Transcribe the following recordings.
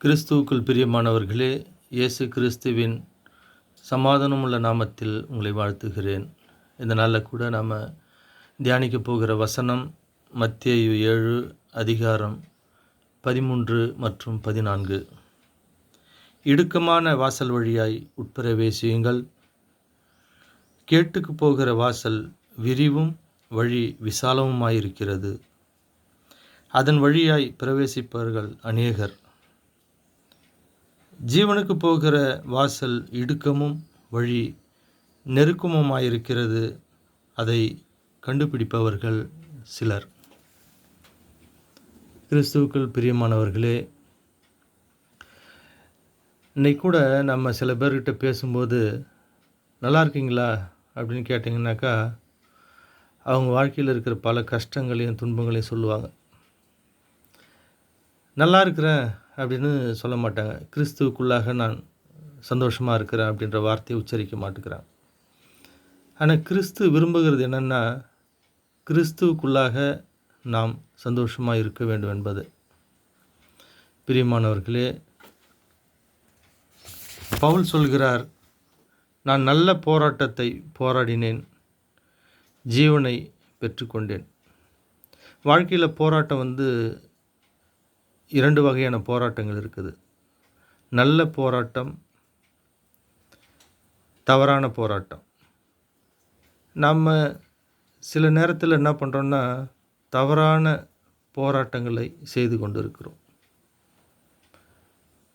கிறிஸ்துவுக்குள் பிரியமானவர்களே, இயேசு கிறிஸ்துவின் சமாதானமுள்ள நாமத்தில் உங்களை வாழ்த்துகிறேன். இந்த நாளில் கூட நாம் தியானிக்க போகிற வசனம் மத்தேயு 7 அதிகாரம் 13 மற்றும் 14. இடுக்கமான வாசல் வழியாய் உட்பிரவேசியுங்கள். கேட்டுக்கு போகிற வாசல் விரிவும் வழி விசாலமுமாயிருக்கிறது. அதன் வழியாய் பிரவேசிப்பவர்கள் அநேகர். ஜீவனுக்கு போகிற வாசல் இடுக்கமும் வழி நெருக்கமுமாயிருக்கிறது. அதை கண்டுபிடிப்பவர்கள் சிலர். கிறிஸ்துவுக்குள் பிரியமானவர்களே, இன்னைக்கு கூட நம்ம சில பேர்கிட்ட பேசும்போது நல்லா இருக்கீங்களா அப்படின்னு கேட்டிங்கனாக்கா, அவங்க வாழ்க்கையில் இருக்கிற பல கஷ்டங்களையும் துன்பங்களையும் சொல்லுவாங்க. நல்லா இருக்கிறேன் அப்படின்னு சொல்ல மாட்டாங்க. கிறிஸ்துவுக்குள்ளாக நான் சந்தோஷமாக இருக்கிறேன் அப்படின்ற வார்த்தையை உச்சரிக்க மாட்டேங்கிறாங்க. ஆனால் கிறிஸ்து விரும்புகிறது என்னென்னா, கிறிஸ்துவுக்குள்ளாக நாம் சந்தோஷமாக இருக்க வேண்டும் என்பது. பிரியமானவர்களே, பவுல் சொல்கிறார், நான் நல்ல போராட்டத்தை போராடினேன், ஜீவனை பெற்றுக்கொண்டேன். வாழ்க்கையில் போராட்டம் இரண்டு வகையான போராட்டங்கள் இருக்குது. நல்ல போராட்டம், தவறான போராட்டம். நம்ம சில நேரத்தில் என்ன பண்ணுறோன்னா, தவறான போராட்டங்களை செய்து கொண்டு இருக்கிறோம்.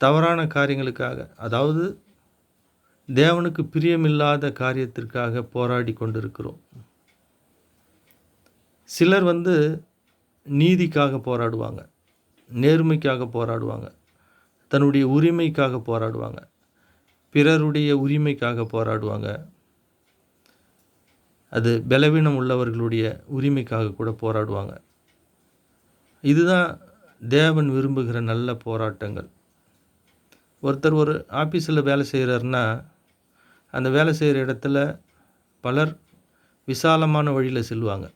தவறான காரியங்களுக்காக, அதாவது தேவனுக்கு பிரியமில்லாத காரியத்திற்காக போராடி கொண்டு இருக்கிறோம். சிலர் நீதிக்காக போராடுவாங்க, நேர்மைக்காக போராடுவாங்க, தன்னுடைய உரிமைக்காக போராடுவாங்க, பிறருடைய உரிமைக்காக போராடுவாங்க, அது பலவீனம் உள்ளவர்களுடைய உரிமைக்காக கூட போராடுவாங்க. இதுதான் தேவன் விரும்புகிற நல்ல போராட்டங்கள். ஒருத்தர் ஒரு ஆஃபீஸில் வேலை செய்கிறாருன்னா, அந்த வேலை செய்கிற இடத்துல பலர் விசாலமான வழியில் செல்வாங்க.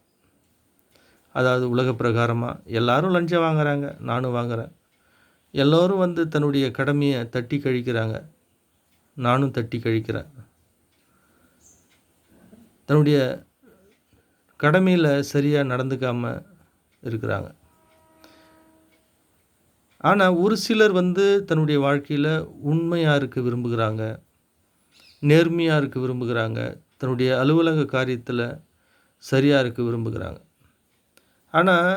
அதாவது உலக பிரகாரமாக எல்லாரும் லஞ்சம் வாங்குறாங்க, நானும் வாங்குகிறேன். எல்லோரும் தன்னுடைய கடமையை தட்டி கழிக்கிறாங்க, நானும் தட்டி கழிக்கிறேன். தன்னுடைய கடமையில் சரியாக நடந்துக்காமல் இருக்கிறாங்க. ஆனால் ஒரு சிலர் தன்னுடைய வாழ்க்கையில் உண்மையாக இருக்க விரும்புகிறாங்க, நேர்மையாக இருக்க விரும்புகிறாங்க, தன்னுடைய அலுவலக காரியத்தில் சரியாக இருக்க விரும்புகிறாங்க. ஆனால்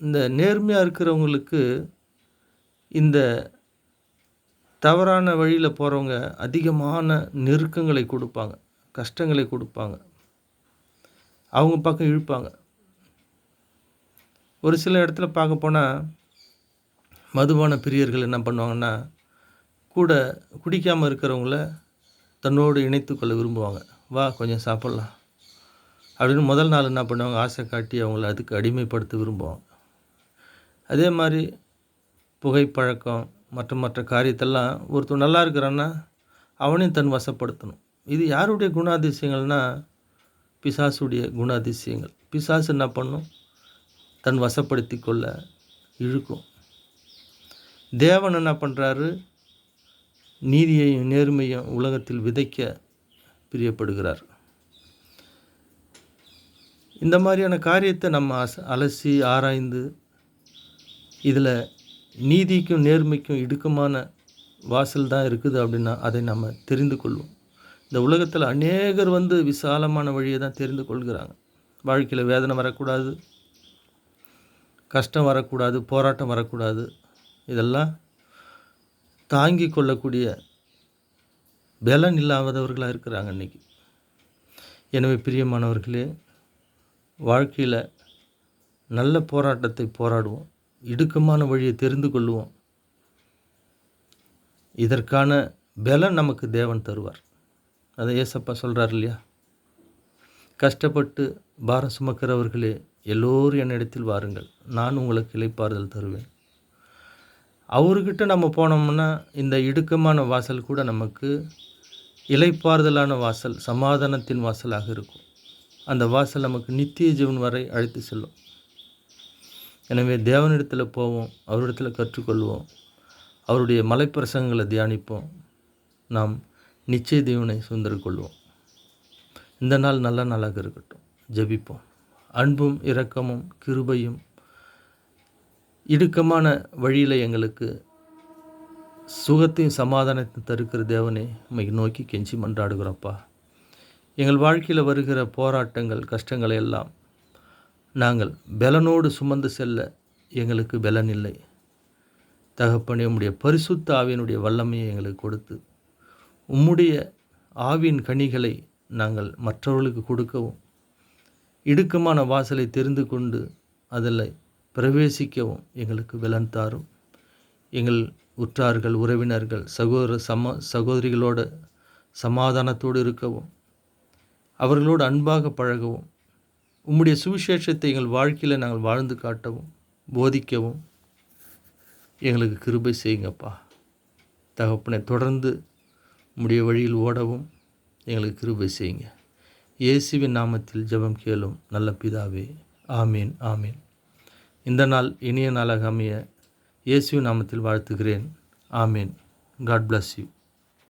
இந்த நேர்மையாக இருக்கிறவங்களுக்கு இந்த தவறான வழியில் போகிறவங்க அதிகமான நெருக்கங்களை கொடுப்பாங்க, கஷ்டங்களை கொடுப்பாங்க, அவங்க பக்கம் இழுப்பாங்க. ஒரு சில இடத்துல பார்க்க போனால் மதுபான பிரியர்கள் என்ன பண்ணுவாங்கன்னா, கூட குடிக்காமல் இருக்கிறவங்கள தன்னோடு இணைத்துக்கொள்ள விரும்புவாங்க. வா கொஞ்சம் சாப்பிட்லாம் அப்படின்னு முதல் நாள் என்ன பண்ணுவாங்க, ஆசை காட்டி அவங்கள அதுக்கு அடிமைப்படுத்த விரும்புவாங்க. அதே மாதிரி புகைப்பழக்கம் மற்ற காரியத்தெல்லாம் ஒருத்தர் நல்லா இருக்கிறான்னா அவனையும் தன் வசப்படுத்தணும். இது யாருடைய குணாதிசயங்கள்னால் பிசாசுடைய குணாதிசயங்கள். பிசாசு என்ன பண்ணும், தன் வசப்படுத்தி கொள்ள இழுக்கும். தேவன் என்ன பண்ணுறாரு, நீதியையும் நேர்மையும் உலகத்தில் விதைக்க பிரியப்படுகிறார். இந்த மாதிரியான காரியத்தை நம்ம அலசி ஆராய்ந்து இதில் நீதிக்கும் நேர்மைக்கும் இடுக்கமான வாசல் தான் இருக்குது அப்படின்னா அதை நம்ம தெரிந்து கொள்வோம். இந்த உலகத்தில் அநேகர் விசாலமான வழியை தான் தெரிந்து கொள்கிறாங்க. வாழ்க்கையில் வேதனை வரக்கூடாது, கஷ்டம் வரக்கூடாது, போராட்டம் வரக்கூடாது, இதெல்லாம் தாங்கி கொள்ளக்கூடிய பலன் இல்லாதவர்களாக இருக்கிறாங்க இன்றைக்கி. எனவே பிரியமானவர்களே, வாழ்க்கையில் நல்ல போராட்டத்தை போராடுவோம், இடுக்கமான வழியை தெரிந்து கொள்வோம். இதற்கான பலன் நமக்கு தேவன் தருவார். அதை ஏசப்பா சொல்கிறார் இல்லையா, கஷ்டப்பட்டு பாரம் சுமக்கிறவர்களே எல்லோரும் என்னிடத்தில் வாருங்கள், நான் உங்களுக்கு இளைப்பாறுதல் தருவேன். அவர்கிட்ட நம்ம போனோம்னா இந்த இடுக்கமான வாசல் கூட நமக்கு இளைப்பாறுதலான வாசல், சமாதானத்தின் வாசலாக இருக்கும். அந்த வாசல் நமக்கு நித்திய ஜீவன் வரை அழைத்து செல்லும். எனவே தேவனிடத்தில் போவோம், அவரிடத்தில் கற்றுக்கொள்வோம். அவருடைய மலைப்பிரசங்களை தியானிப்போம். நாம் நிச்சய தேவனை சுதந்திரக்கொள்வோம். இந்த நாள் நல்ல நாளாக இருக்கட்டும். ஜெபிப்போம். அன்பும் இரக்கமும் கிருபையும் இடுக்கமான வழியில் எங்களுக்கு சுகத்தையும் சமாதானத்தையும் தருக்கிற தேவனே, உம்மை நோக்கி கெஞ்சி மன்றாடுகிறோப்பா. எங்கள் வாழ்க்கையில் வருகிற போராட்டங்கள் கஷ்டங்களை எல்லாம் நாங்கள் பலனோடு சுமந்து செல்ல எங்களுக்கு பலன் இல்லை. தகப்பனே, உம்முடைய பரிசுத்த ஆவியினுடைய வல்லமையை எங்களுக்கு கொடுத்து உம்முடைய ஆவியின் கனிகளை நாங்கள் மற்றவர்களுக்கு கொடுக்கவும், இடுக்கமான வாசலை தெரிந்து கொண்டு அதில் பிரவேசிக்கவும் எங்களுக்கு பலன் தாரும். எங்கள் உற்றார்கள், உறவினர்கள், சகோதரிகளோடு சமாதானத்தோடு இருக்கவும், அவர்களோடு அன்பாக பழகவும், உம்முடைய சுவிசேஷத்தை எங்கள் வாழ்க்கையில் நாங்கள் வாழ்ந்து காட்டவும், போதிக்கவும் எங்களுக்கு கிருபை செய்யுங்கப்பா. தகப்பனை, தொடர்ந்து உம்முடைய வழியில் ஓடவும் எங்களுக்கு கிருபை செய்யுங்க. இயேசுவின் நாமத்தில் ஜெபம் கேளும் நல்ல பிதாவே. ஆமீன், ஆமீன். இந்த நாள் இனிய நாளாக அமைய இயேசுவின் நாமத்தில் வாழ்த்துகிறேன். ஆமீன். God bless you.